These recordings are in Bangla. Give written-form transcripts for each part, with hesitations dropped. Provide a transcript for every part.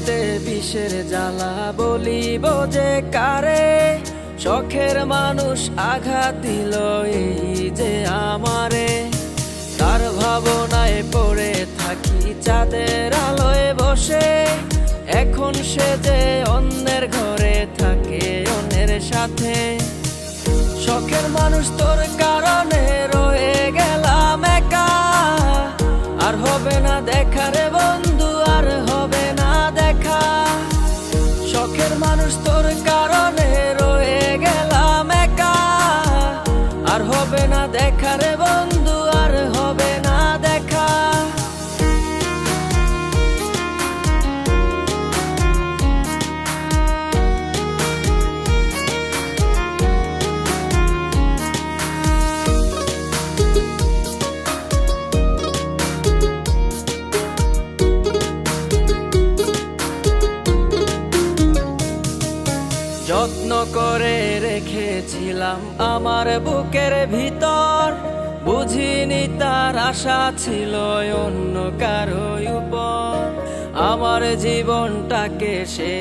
বুকেতে বিষের জ্বালা বলিব যে কারে, শখের মানুষ আঘাত দিল এই যে আমারে। তার ভাবনায় পড়ে থাকি চাঁদের আলোয় বসে, এখন সে যে অন্যের ঘরে থাকে অন্যের সাথে। শখের মানুষ তোর কারণে রয়ে গেলাম একা, আর হবে না দেখা রে বন্ধু, আর হবে না দেখা। শখের মানুষ তোর কারণে রয়ে গেলাম একা, আর হবে না দেখা রে বন্ধু, আর হবে না দেখা। যত্ন করে রেখেছিলাম আমার বুকের ভিতর, বুঝিনি তার আশা ছিল অন্য কারো উপর। আমার জীবনটাকে সে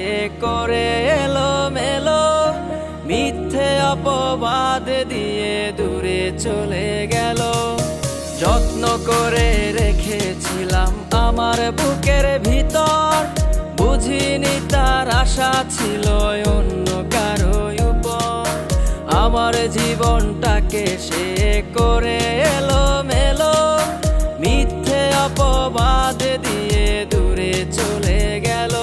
করে এলোমেলো, মিথ্যে অপবাদ দিয়ে দূরে চলে গেল। যত্ন করে রেখেছিলাম আমার বুকের ভিতর, বুঝিনি তার আশা ছিল অন্য কারো উপর। আমার জীবনটাকে সে করে এলোমেলো, মিথ্যে অপবাদ দিয়ে দূরে চলে গেল।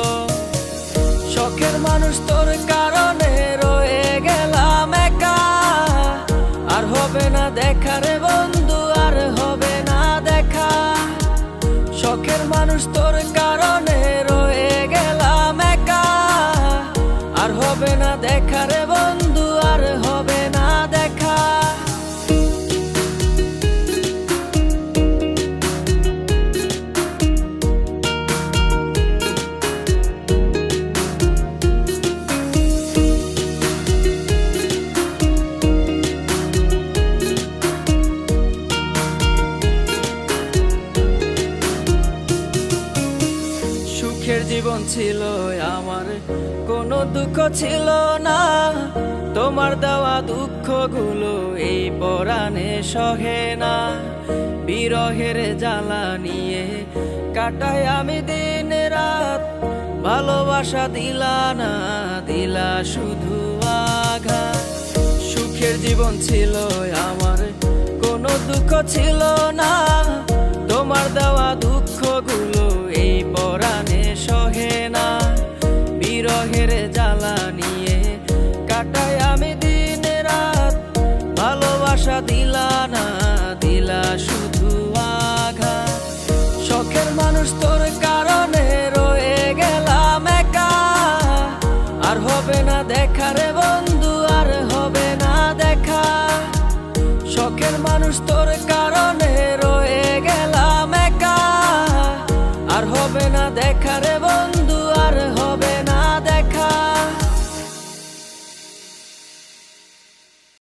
শখের মানুষ তোর কারণে রয়ে গেলাম একা, আর হবে না দেখা রে বন্ধু, আর হবে না দেখা। শখের মানুষ তোর কারণে রয়ে গেলাম একা, আর হবে না দেখা রে বন্ধু, আর হবে না দেখা। সুখের জীবন ছিল আমার, কোনো দুঃখ ছিল না। তোমার দেওয়া দুঃখগুলো এই পরাণে সহে না। বিরহের জ্বালা নিয়ে কাটাই আমি দিন রাত, ভালোবাসা দিলা না, দিলা শুধু আঘাত। সুখের জীবন ছিল আমার, কোনো দুঃখ ছিল না। তোমার দেওয়া দুঃখগুলো এই পরাণে সহে না। বিরহের জ্বালা নিয়ে কাটাই আমি দিন রাত, ভালোবাসা দিলা না, দিলা শুধু আঘাত। শখের মানুষ তোর কারণে রয়ে গেলাম একা, আর হবে না দেখা রে বন্ধু, আর হবে না দেখা। শখের মানুষ তোর কারণে